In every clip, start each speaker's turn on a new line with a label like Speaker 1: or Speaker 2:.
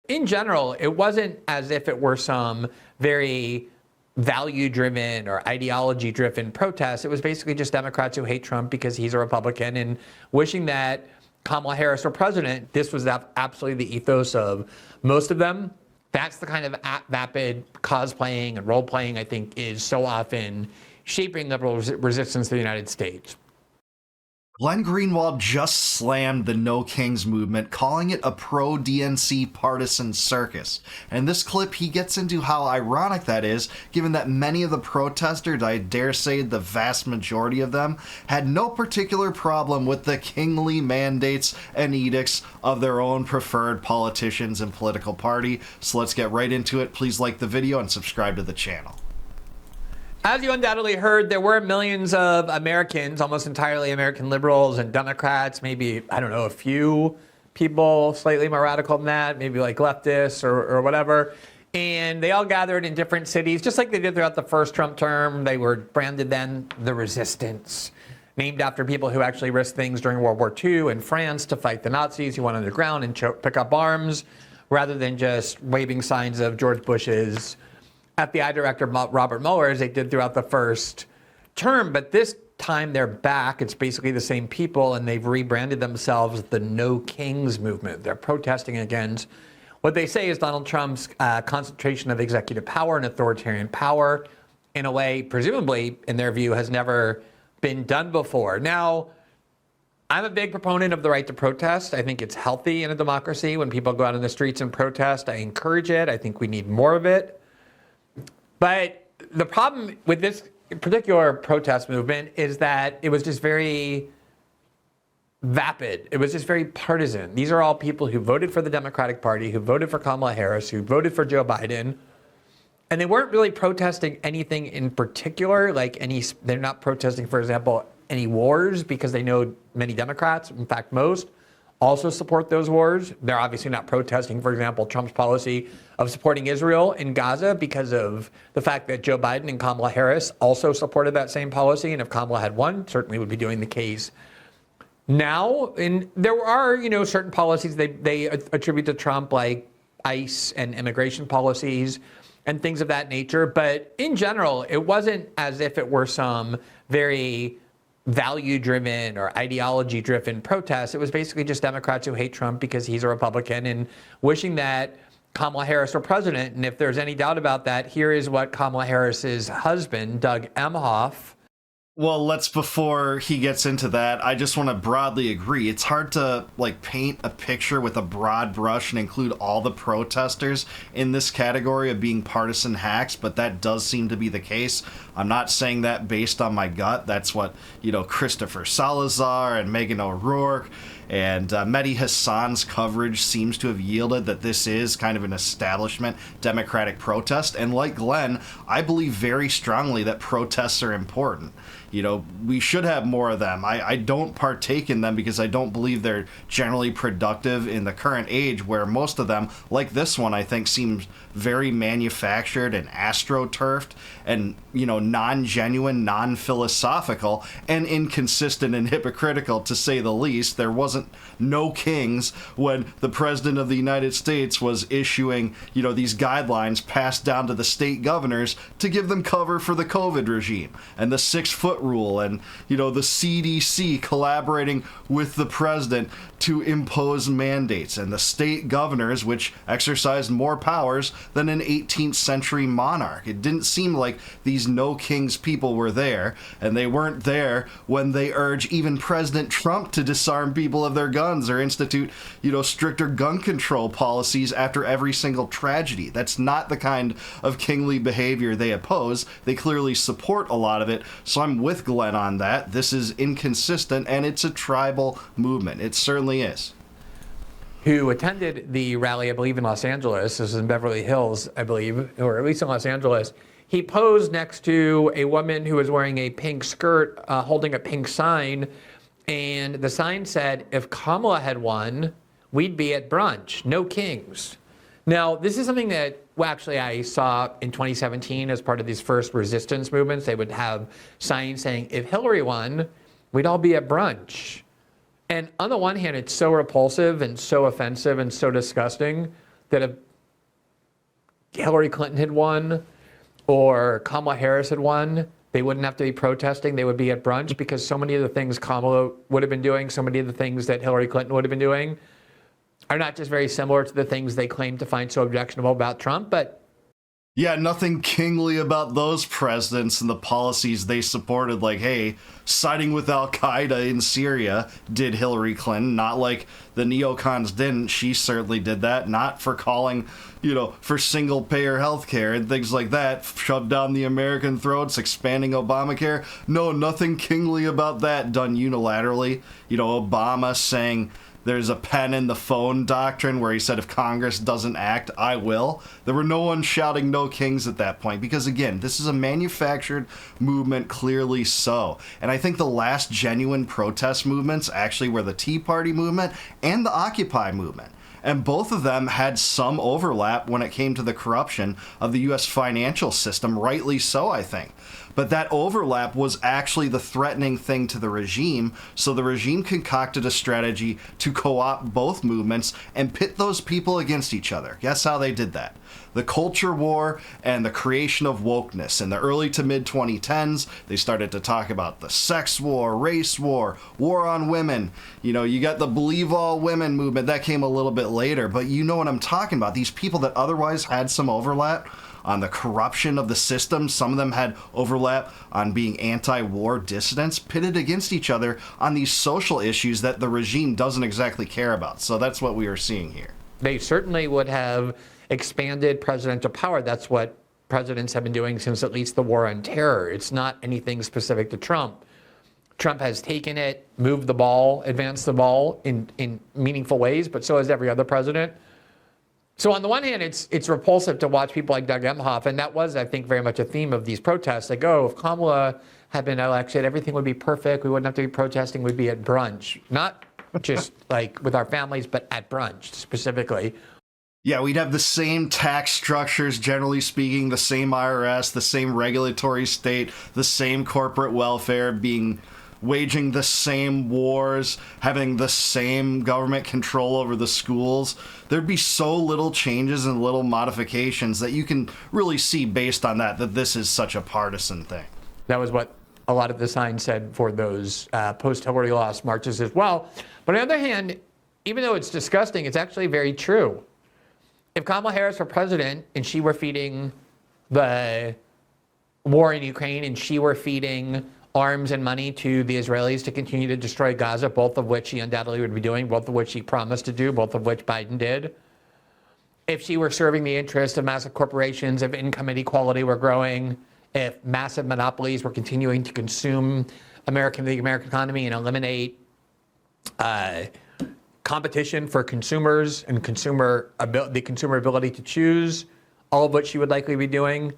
Speaker 1: in general, it wasn't as if it were some very value-driven or ideology-driven protest. It was basically just Democrats who hate Trump because he's a Republican and wishing that Kamala Harris were president. This was absolutely the ethos of most of them. That's the kind of vapid cosplaying and role-playing I think is so often shaping liberal resistance to the United States.
Speaker 2: Glenn Greenwald just slammed the No Kings movement, calling it a pro-DNC partisan circus. And in this clip, he gets into how ironic that is, given that many of the protesters, I dare say the vast majority of them, had no particular problem with the kingly mandates and edicts of their own preferred politicians and political party. So let's get right into it. Please like the video and subscribe to the channel.
Speaker 1: As you undoubtedly heard, there were millions of Americans, almost entirely American liberals and Democrats, maybe, I don't know, a few people slightly more radical than that, maybe like leftists or whatever. And they all gathered in different cities, just like they did throughout the first Trump term. They were branded then the Resistance, named after people who actually risked things during World War II in France to fight the Nazis who went underground and pick up arms, rather than just waving signs of George Bush's FBI Director Robert Mueller, as they did throughout the first term. But this time they're back. It's basically the same people, and they've rebranded themselves the No Kings movement. They're protesting against what they say is Donald Trump's concentration of executive power and authoritarian power in a way, presumably, in their view, has never been done before. Now, I'm a big proponent of the right to protest. I think it's healthy in a democracy when people go out in the streets and protest. I encourage it. I think we need more of it. But the problem with this particular protest movement is that it was just very vapid. It was just very partisan. These are all people who voted for the Democratic Party, who voted for Kamala Harris, who voted for Joe Biden. And they weren't really protesting anything in particular, they're not protesting, for example, any wars, because they know many Democrats, in fact, most, also support those wars. They're obviously not protesting, for example, Trump's policy of supporting Israel in Gaza because of the fact that Joe Biden and Kamala Harris also supported that same policy. And if Kamala had won, certainly would be doing the case now. And there are, certain policies they attribute to Trump, like ICE and immigration policies and things of that nature. But in general, it wasn't as if it were some very value-driven or ideology-driven protest. It was basically just Democrats who hate Trump because he's a Republican and wishing that Kamala Harris were president. And if there's any doubt about that, here is what Kamala Harris's husband, Doug Emhoff.
Speaker 2: Well, before he gets into that, I just want to broadly agree. It's hard to paint a picture with a broad brush and include all the protesters in this category of being partisan hacks, but that does seem to be the case. I'm not saying that based on my gut. That's what, Christopher Salazar and Megan O'Rourke and Mehdi Hassan's coverage seems to have yielded that this is kind of an establishment democratic protest. And like Glenn, I believe very strongly that protests are important. We should have more of them. I don't partake in them because I don't believe they're generally productive in the current age, where most of them, like this one, I think seems very manufactured and astroturfed and, non-genuine, non-philosophical, and inconsistent and hypocritical, to say the least. There wasn't no kings when the President of the United States was issuing, these guidelines passed down to the state governors to give them cover for the COVID regime, and the 6-foot rule, and, the CDC collaborating with the president to impose mandates, and the state governors, which exercised more powers than an 18th century monarch. It didn't seem like these no kings people were there, and they weren't there when they urge even President Trump to disarm people of their guns or institute, stricter gun control policies after every single tragedy. That's not the kind of kingly behavior they oppose. They clearly support a lot of it, so I'm with Glenn on that. This is inconsistent, and it's a tribal movement. It certainly is.
Speaker 1: Who attended the rally, I believe, in Los Angeles. This is in Beverly Hills, I believe, or at least in Los Angeles. He posed next to a woman who was wearing a pink skirt, holding a pink sign, and the sign said, "If Kamala had won, we'd be at brunch. No kings." Now, this is something that, actually I saw in 2017 as part of these first resistance movements. They would have signs saying, "If Hillary won, we'd all be at brunch." And on the one hand, it's so repulsive and so offensive and so disgusting that if Hillary Clinton had won or Kamala Harris had won, they wouldn't have to be protesting. They would be at brunch, because so many of the things Kamala would have been doing, so many of the things that Hillary Clinton would have been doing are not just very similar to the things they claim to find so objectionable about Trump, but
Speaker 2: yeah, nothing kingly about those presidents and the policies they supported. Like, hey, siding with Al-Qaeda in Syria did Hillary Clinton, not like the neocons didn't. She certainly did that. Not for calling, for single-payer health care and things like that, shoved down the American throats, expanding Obamacare. No, nothing kingly about that done unilaterally. Obama saying there's a pen in the phone doctrine, where he said if Congress doesn't act, I will. There were no one shouting no kings at that point, because again, this is a manufactured movement, clearly so. And I think the last genuine protest movements actually were the Tea Party movement and the Occupy movement. And both of them had some overlap when it came to the corruption of the U.S. financial system, rightly so, I think. But that overlap was actually the threatening thing to the regime, so the regime concocted a strategy to co-opt both movements and pit those people against each other. Guess how they did that? The culture war and the creation of wokeness. In the early to mid 2010s, they started to talk about the sex war, race war, war on women. You got the Believe All Women movement. That came a little bit later, but you know what I'm talking about. These people that otherwise had some overlap on the corruption of the system, some of them had overlap on being anti-war dissidents, pitted against each other on these social issues that the regime doesn't exactly care about. So that's what we are seeing here.
Speaker 1: They certainly would have expanded presidential power. That's what presidents have been doing since at least the war on terror. It's not anything specific to Trump. Trump has taken it, moved the ball, advanced the ball in meaningful ways, but so has every other president. So on the one hand, it's repulsive to watch people like Doug Emhoff, and that was, I think, very much a theme of these protests. Like, if Kamala had been elected, everything would be perfect. We wouldn't have to be protesting. We'd be at brunch. Not just like with our families, but at brunch specifically.
Speaker 2: Yeah, we'd have the same tax structures, generally speaking, the same IRS, the same regulatory state, the same corporate welfare, waging the same wars, having the same government control over the schools. There'd be so little changes and little modifications that you can really see based on that this is such a partisan thing.
Speaker 1: That was what a lot of the signs said for those post-Hillary loss marches as well. But on the other hand, even though it's disgusting, it's actually very true. If Kamala Harris were president and she were feeding the war in Ukraine and she were feeding arms and money to the Israelis to continue to destroy Gaza, both of which she undoubtedly would be doing, both of which she promised to do, both of which Biden did. If she were serving the interests of massive corporations, if income inequality were growing, if massive monopolies were continuing to consume the American economy and eliminate competition for consumers and the consumer ability to choose, all of which she would likely be doing,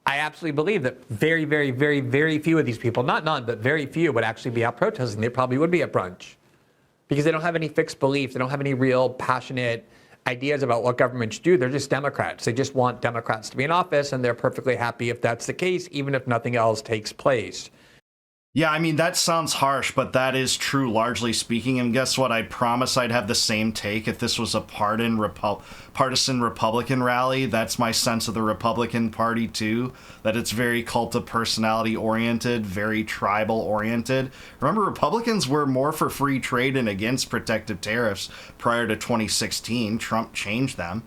Speaker 1: I absolutely believe that very, very, very, very few of these people, not none, but very few would actually be out protesting. They probably would be at brunch because they don't have any fixed beliefs. They don't have any real passionate ideas about what government should do. They're just Democrats. They just want Democrats to be in office, and they're perfectly happy if that's the case, even if nothing else takes place.
Speaker 2: Yeah, I mean, that sounds harsh, but that is true, largely speaking. And guess what? I promise I'd have the same take if this was a partisan Republican rally. That's my sense of the Republican Party, too, that it's very cult of personality oriented, very tribal oriented. Remember, Republicans were more for free trade and against protective tariffs prior to 2016. Trump changed them.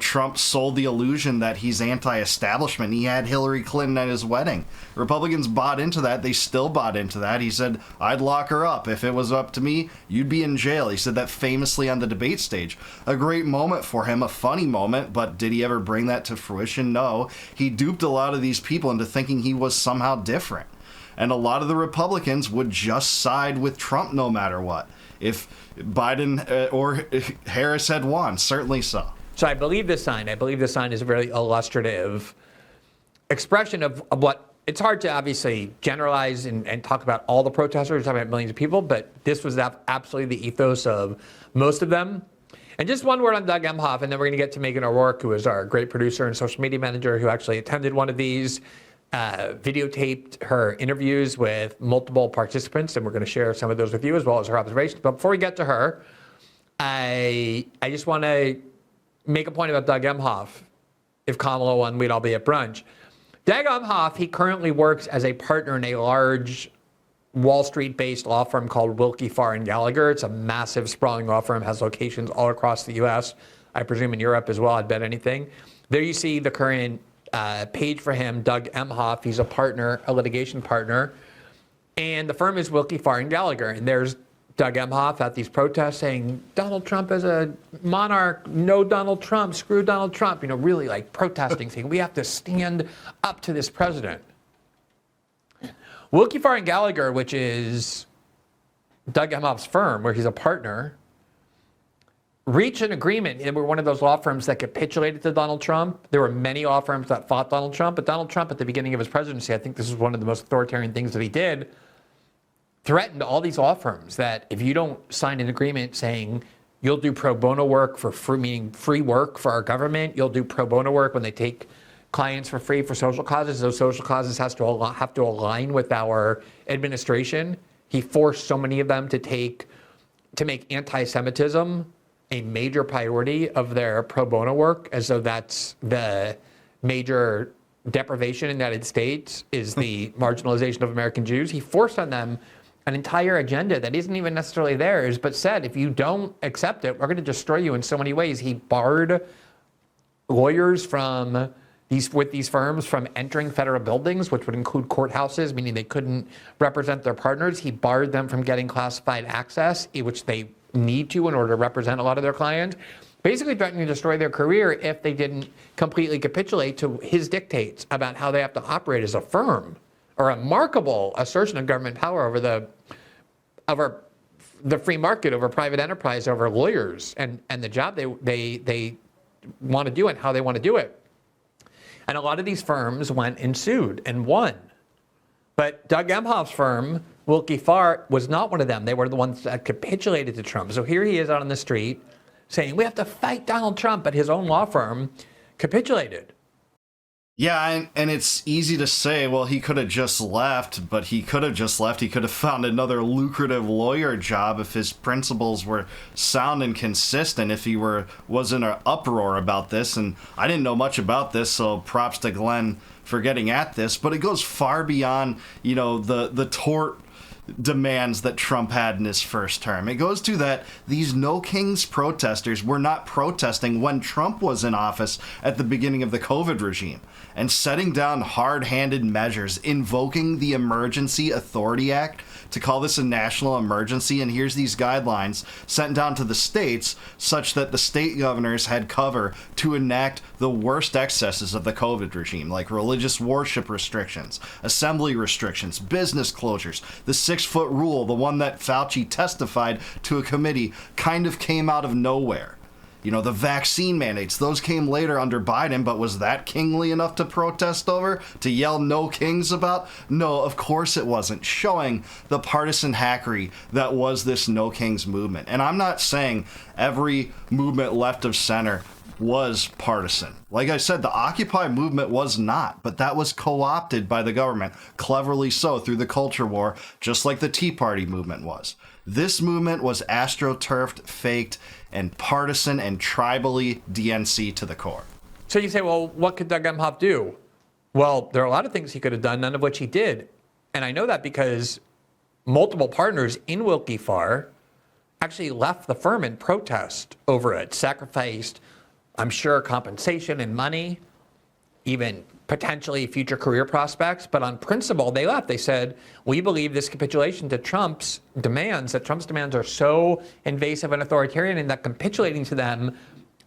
Speaker 2: Trump sold the illusion that he's anti-establishment. He had Hillary Clinton at his wedding. Republicans bought into that. They still bought into that. He said, I'd lock her up. If it was up to me, you'd be in jail. He said that famously on the debate stage. A great moment for him, a funny moment, but did he ever bring that to fruition? No. He duped a lot of these people into thinking he was somehow different. And a lot of the Republicans would just side with Trump no matter what. If Biden or Harris had won, certainly so.
Speaker 1: So I believe this sign. I believe this sign is a very illustrative expression of what, it's hard to obviously generalize and talk about all the protesters, talk about millions of people, but this was absolutely the ethos of most of them. And just one word on Doug Emhoff, and then we're going to get to Megan O'Rourke, who is our great producer and social media manager who actually attended one of these, videotaped her interviews with multiple participants, and we're going to share some of those with you as well as her observations. But before we get to her, I just want to make a point about Doug Emhoff. If Kamala won, we'd all be at brunch. Doug Emhoff, he currently works as a partner in a large Wall Street-based law firm called Wilkie Farr & Gallagher. It's a massive, sprawling law firm, has locations all across the U.S., I presume in Europe as well, I'd bet anything. There you see the current page for him, Doug Emhoff. He's a partner, a litigation partner. And the firm is Wilkie Farr & Gallagher. And there's Doug Emhoff at these protests saying, Donald Trump is a monarch, no Donald Trump, screw Donald Trump, really like protesting, saying we have to stand up to this president. Wilkie Farr & Gallagher, which is Doug Emhoff's firm, where he's a partner, reached an agreement. They were one of those law firms that capitulated to Donald Trump. There were many law firms that fought Donald Trump, but Donald Trump at the beginning of his presidency, I think this is one of the most authoritarian things that he did, threatened all these law firms that if you don't sign an agreement saying you'll do pro bono work for free, meaning free work for our government, you'll do pro bono work when they take clients for free for social causes, those social causes have to align with our administration. He forced so many of them to make anti-Semitism a major priority of their pro bono work, as though that's the major deprivation in the United States is the marginalization of American Jews. He forced on them an entire agenda that isn't even necessarily theirs, but said, if you don't accept it, we're going to destroy you in so many ways. He barred lawyers with these firms from entering federal buildings, which would include courthouses, meaning they couldn't represent their partners. He barred them from getting classified access, which they need to in order to represent a lot of their clients. Basically threatening to destroy their career if they didn't completely capitulate to his dictates about how they have to operate as a firm. A remarkable assertion of government power over the free market, over private enterprise, over lawyers, and the job they want to do and how they want to do it. And a lot of these firms went and sued and won. But Doug Emhoff's firm, Wilkie Farr, was not one of them. They were the ones that capitulated to Trump. So here he is out on the street saying, we have to fight Donald Trump, but his own law firm capitulated.
Speaker 2: Yeah, and it's easy to say, well, he could have just left, but he could have just left. He could have found another lucrative lawyer job if his principles were sound and consistent, if he was in an uproar about this. And I didn't know much about this, so props to Glenn for getting at this. But it goes far beyond, the tort demands that Trump had in his first term. It goes to that these No Kings protesters were not protesting when Trump was in office at the beginning of the COVID regime and setting down hard-handed measures, invoking the Emergency Authority Act to call this a national emergency. And here's these guidelines sent down to the states such that the state governors had cover to enact the worst excesses of the COVID regime, like religious worship restrictions, assembly restrictions, business closures. The 6-foot rule, the one that Fauci testified to a committee, kind of came out of nowhere. The vaccine mandates, those came later under Biden, but was that kingly enough to protest over, to yell no kings about? No, of course it wasn't, showing the partisan hackery that was this No Kings movement. And I'm not saying every movement left of center was partisan. Like I said, the Occupy movement was not, but that was co-opted by the government, cleverly so, through the culture war, just like the Tea Party movement was. This movement was astroturfed, faked, and partisan and tribally DNC to the core.
Speaker 1: So you say, well, what could Doug Emhoff do? Well, there are a lot of things he could have done, none of which he did. And I know that because multiple partners in Wilkie Farr actually left the firm in protest over it, sacrificed, I'm sure, compensation and money, even potentially future career prospects. But on principle, they left. They said, we believe this capitulation to Trump's demands are so invasive and authoritarian, and that capitulating to them,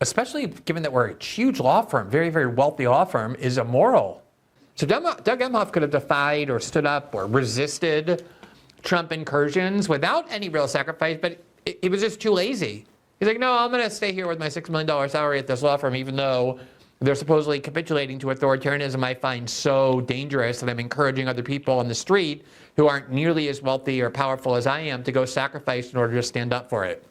Speaker 1: especially given that we're a huge law firm, very, very wealthy law firm, is immoral. So Doug Emhoff could have defied or stood up or resisted Trump incursions without any real sacrifice, but he was just too lazy. He's like, no, I'm going to stay here with my $6 million salary at this law firm, even though they're supposedly capitulating to authoritarianism I find so dangerous that I'm encouraging other people on the street who aren't nearly as wealthy or powerful as I am to go sacrifice in order to stand up for it.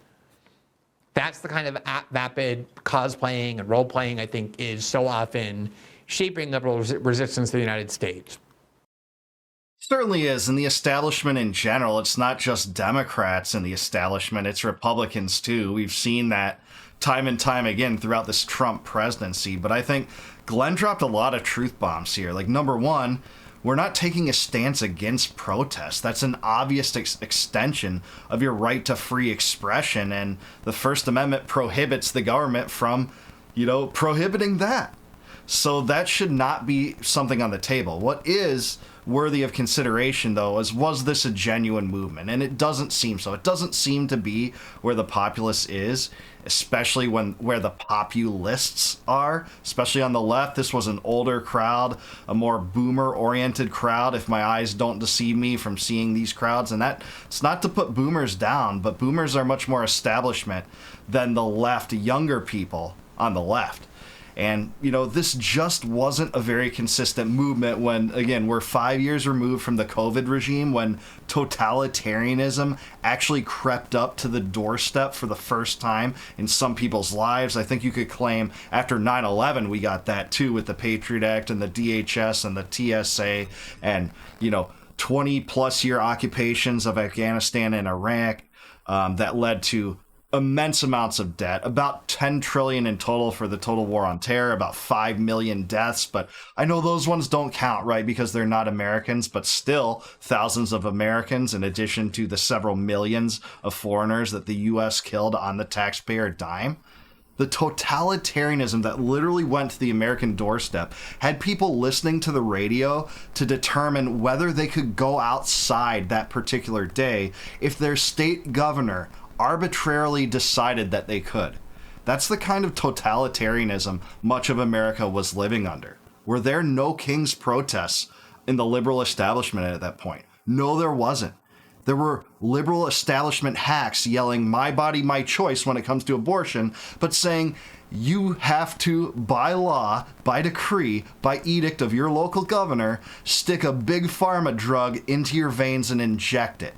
Speaker 1: That's the kind of vapid cosplaying and role-playing I think is so often shaping liberal resistance to the United States.
Speaker 2: Certainly is. In the establishment in general, it's not just Democrats in the establishment, it's Republicans too. We've seen that time and time again throughout this Trump presidency. But I think Glenn dropped a lot of truth bombs here. Like, number one, we're not taking a stance against protest. That's an obvious extension of your right to free expression, and the First Amendment prohibits the government from, prohibiting that. So that should not be something on the table. What is worthy of consideration, though, is was this a genuine movement? And it doesn't seem so. It doesn't seem to be where the populace is, especially where the populists are, especially on the left. This was an older crowd, a more boomer-oriented crowd, if my eyes don't deceive me from seeing these crowds. And that it's not to put boomers down, but boomers are much more establishment than the left, younger people on the left. And, this just wasn't a very consistent movement when, again, we're 5 years removed from the COVID regime, when totalitarianism actually crept up to the doorstep for the first time in some people's lives. I think you could claim after 9/11 we got that too, with the Patriot Act and the DHS and the TSA and, 20 plus year occupations of Afghanistan and Iraq that led to immense amounts of debt, about 10 trillion in total for the total war on terror, about 5 million deaths. But I know those ones don't count, right? Because they're not Americans, but still thousands of Americans, in addition to the several millions of foreigners that the U.S. killed on the taxpayer dime. The totalitarianism that literally went to the American doorstep had people listening to the radio to determine whether they could go outside that particular day if their state governor arbitrarily decided that they could. That's the kind of totalitarianism much of America was living under. Were there no King's protests in the liberal establishment at that point? No, there wasn't. There were liberal establishment hacks yelling, "My body, my choice," when it comes to abortion, but saying you have to, by law, by decree, by edict of your local governor, stick a big pharma drug into your veins and inject it,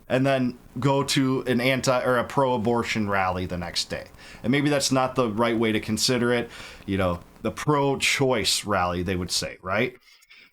Speaker 2: and then go to an anti or a pro-abortion rally the next day. And maybe that's not the right way to consider it, the pro-choice rally, they would say, right?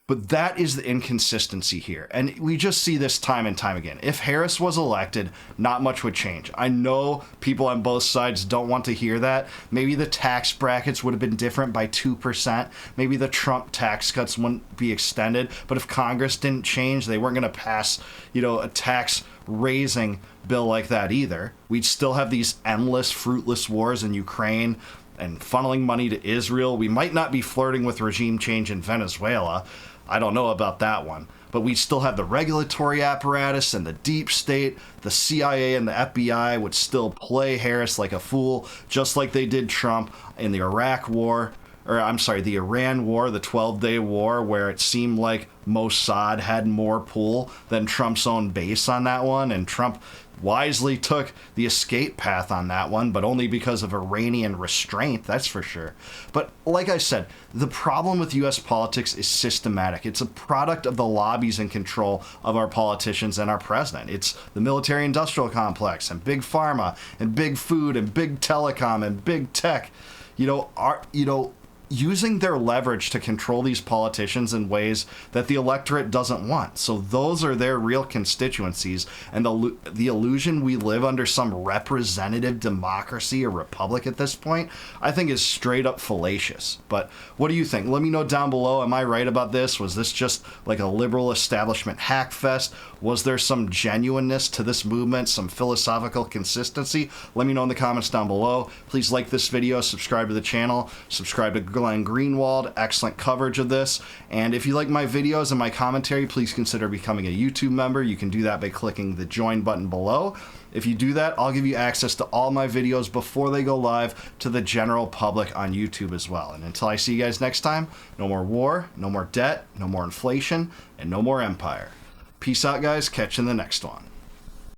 Speaker 2: But that is the inconsistency here. And we just see this time and time again. If Harris was elected, not much would change. I know people on both sides don't want to hear that. Maybe the tax brackets would have been different by 2%. Maybe the Trump tax cuts wouldn't be extended. But if Congress didn't change, they weren't going to pass, a tax raising bill like that either. We'd still have these endless, fruitless wars in Ukraine and funneling money to Israel. We might not be flirting with regime change in Venezuela. I don't know about that one. But we still have the regulatory apparatus and the deep state. The CIA and the FBI would still play Harris like a fool, just like they did Trump in the Iraq war. The Iran war, the 12-day war, where it seemed like Mossad had more pull than Trump's own base on that one. And Trump wisely took the escape path on that one, but only because of Iranian restraint, that's for sure. But like I said, the problem with U.S. politics is systematic. It's a product of the lobbies in control of our politicians and our president. It's the military-industrial complex and big pharma and big food and big telecom and big tech. Using their leverage to control these politicians in ways that the electorate doesn't want. So those are their real constituencies, and the illusion we live under some representative democracy or republic at this point, I think is straight up fallacious. But what do you think? Let me know down below. Am I right about this? Was this just like a liberal establishment hack fest? Was there some genuineness to this movement, some philosophical consistency? Let me know in the comments down below. Please like this video, subscribe to the channel, subscribe to Glenn Greenwald. Excellent coverage of this. And if you like my videos and my commentary, please consider becoming a YouTube member. You can do that by clicking the join button below. If you do that, I'll give you access to all my videos before they go live to the general public on YouTube as well. And until I see you guys next time, no more war, no more debt, no more inflation, and no more empire. Peace out, guys. Catch you in the next one.